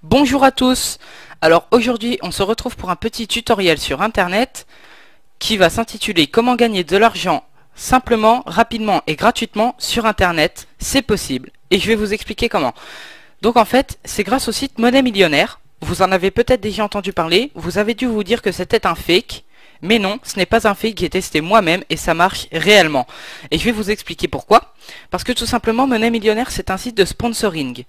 Bonjour à tous. Alors aujourd'hui on se retrouve pour un petit tutoriel sur internet qui va s'intituler Comment gagner de l'argent simplement, rapidement et gratuitement sur internet. C'est possible et je vais vous expliquer comment. Donc en fait c'est grâce au site Monnaie Millionnaire. Vous en avez peut-être déjà entendu parler, vous avez dû vous dire que c'était un fake. Mais non, ce n'est pas un fake, j'ai testé moi-même et ça marche réellement. Et je vais vous expliquer pourquoi. Parce que tout simplement, Monnaie Millionnaire, c'est un site de sponsoring.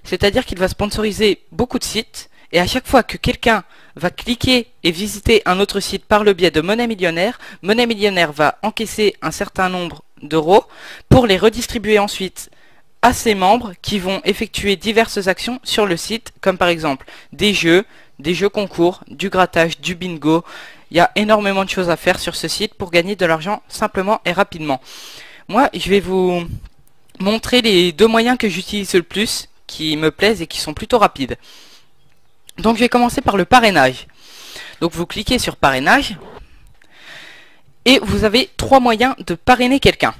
C'est-à-dire qu'il va sponsoriser beaucoup de sites. Et à chaque fois que quelqu'un va cliquer et visiter un autre site par le biais de Monnaie Millionnaire va encaisser un certain nombre d'euros pour les redistribuer ensuite à ses membres qui vont effectuer diverses actions sur le site, comme par exemple des jeux concours, du grattage, du bingo. Il y a énormément de choses à faire sur ce site pour gagner de l'argent simplement et rapidement. Moi, je vais vous montrer les deux moyens que j'utilise le plus, qui me plaisent et qui sont plutôt rapides. Donc, je vais commencer par le parrainage. Donc, vous cliquez sur parrainage et vous avez trois moyens de parrainer quelqu'un.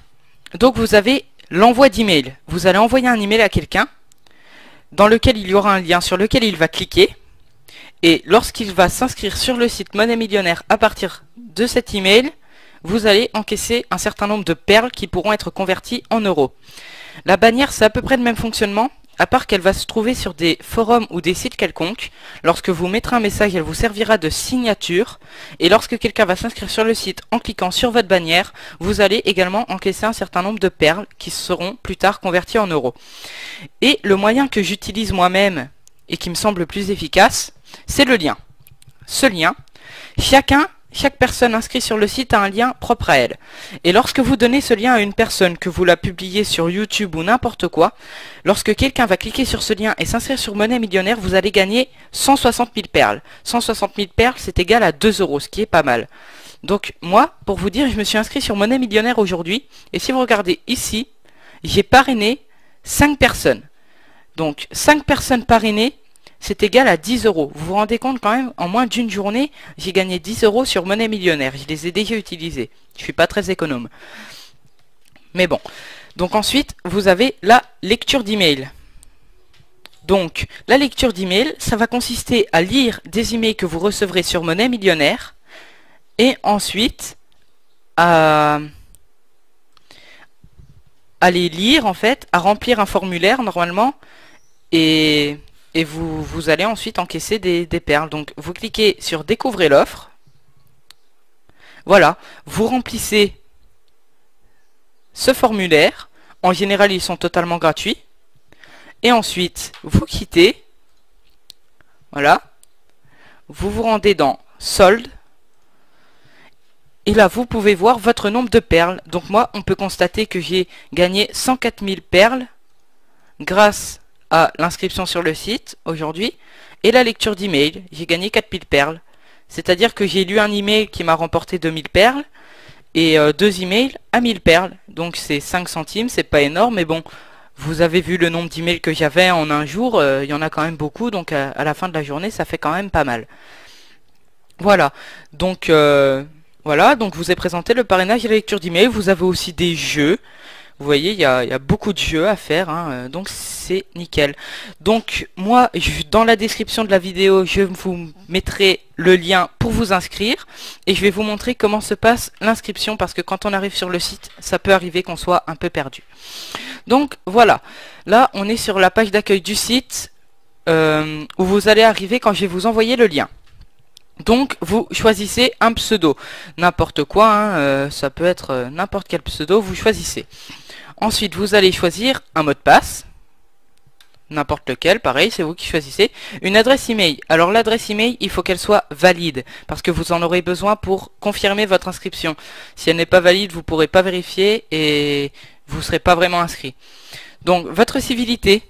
Donc, vous avez l'envoi d'email. Vous allez envoyer un email à quelqu'un dans lequel il y aura un lien sur lequel il va cliquer. Et lorsqu'il va s'inscrire sur le site Monnaie Millionnaire à partir de cet email, vous allez encaisser un certain nombre de perles qui pourront être converties en euros. La bannière, c'est à peu près le même fonctionnement, à part qu'elle va se trouver sur des forums ou des sites quelconques. Lorsque vous mettrez un message, elle vous servira de signature. Et lorsque quelqu'un va s'inscrire sur le site en cliquant sur votre bannière, vous allez également encaisser un certain nombre de perles qui seront plus tard converties en euros. Et le moyen que j'utilise moi-même et qui me semble le plus efficace, c'est le lien. Ce lien, chaque personne inscrite sur le site a un lien propre à elle. Et lorsque vous donnez ce lien à une personne, que vous la publiez sur YouTube ou n'importe quoi, lorsque quelqu'un va cliquer sur ce lien et s'inscrire sur Monnaie Millionnaire, vous allez gagner 160 000 perles. 160 000 perles, c'est égal à 2 euros, ce qui est pas mal. Donc moi, pour vous dire, je me suis inscrit sur Monnaie Millionnaire aujourd'hui. Et si vous regardez ici, j'ai parrainé 5 personnes. Donc 5 personnes parrainées, c'est égal à 10 euros. Vous vous rendez compte quand même, en moins d'une journée, j'ai gagné 10 euros sur Monnaie Millionnaire. Je les ai déjà utilisés. Je suis pas très économe. Mais bon. Donc ensuite, vous avez la lecture d'email. Donc, la lecture d'email, ça va consister à lire des emails que vous recevrez sur Monnaie Millionnaire. Et ensuite, à les lire en fait, à remplir un formulaire normalement. Et vous allez ensuite encaisser des perles. Donc vous cliquez sur découvrir l'offre. Voilà, vous remplissez ce formulaire. En général, ils sont totalement gratuits. Et ensuite, vous quittez. Voilà. Vous vous rendez dans solde. Et là, vous pouvez voir votre nombre de perles. Donc moi, on peut constater que j'ai gagné 104 000 perles grâce à l'inscription sur le site aujourd'hui et la lecture d'email. J'ai gagné 4000 perles. C'est-à-dire que j'ai lu un email qui m'a remporté 2000 perles et deux emails à 1000 perles. Donc c'est 5 centimes, c'est pas énorme, mais bon, vous avez vu le nombre d'emails que j'avais en un jour, il y en a quand même beaucoup, donc à la fin de la journée, ça fait quand même pas mal. Voilà, donc donc vous est présenté le parrainage et la lecture d'email. Vous avez aussi des jeux. Vous voyez, il y a beaucoup de jeux à faire, hein, donc c'est nickel. Donc moi, dans la description de la vidéo, je vous mettrai le lien pour vous inscrire. Et je vais vous montrer comment se passe l'inscription, parce que quand on arrive sur le site, ça peut arriver qu'on soit un peu perdu. Donc voilà, là on est sur la page d'accueil du site, où vous allez arriver quand je vais vous envoyer le lien. Donc vous choisissez un pseudo, n'importe quoi, hein, ça peut être n'importe quel pseudo, vous choisissez. Ensuite vous allez choisir un mot de passe, n'importe lequel, pareil, c'est vous qui choisissez. Une adresse email, alors l'adresse email, il faut qu'elle soit valide, parce que vous en aurez besoin pour confirmer votre inscription. Si elle n'est pas valide, vous ne pourrez pas vérifier et vous ne serez pas vraiment inscrit. Donc votre civilité,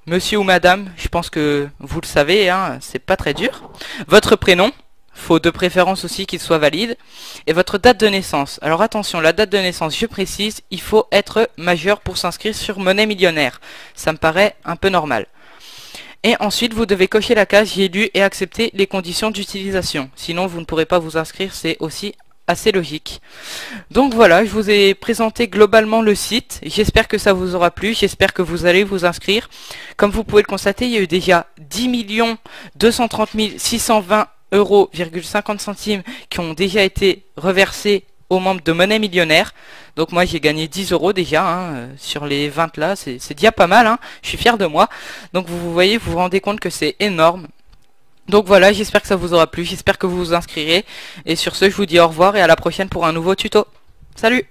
monsieur ou madame, je pense que vous le savez, hein, c'est pas très dur. Votre prénom, faut de préférence aussi qu'il soit valide. Et votre date de naissance. Alors attention, la date de naissance, je précise, il faut être majeur pour s'inscrire sur Monnaie Millionnaire. Ça me paraît un peu normal. Et ensuite, vous devez cocher la case j'ai lu et accepter les conditions d'utilisation. Sinon, vous ne pourrez pas vous inscrire, c'est aussi assez logique. Donc voilà, je vous ai présenté globalement le site. J'espère que ça vous aura plu, j'espère que vous allez vous inscrire. Comme vous pouvez le constater, il y a eu déjà 10 230 620 €,50 qui ont déjà été reversés aux membres de Monnaie Millionnaire. Donc moi j'ai gagné 10 € déjà hein, sur les 20 là, c'est déjà pas mal, hein. Je suis fier de moi. Donc vous voyez, vous vous rendez compte que c'est énorme. Donc voilà, j'espère que ça vous aura plu, j'espère que vous vous inscrirez. Et sur ce, je vous dis au revoir et à la prochaine pour un nouveau tuto. Salut!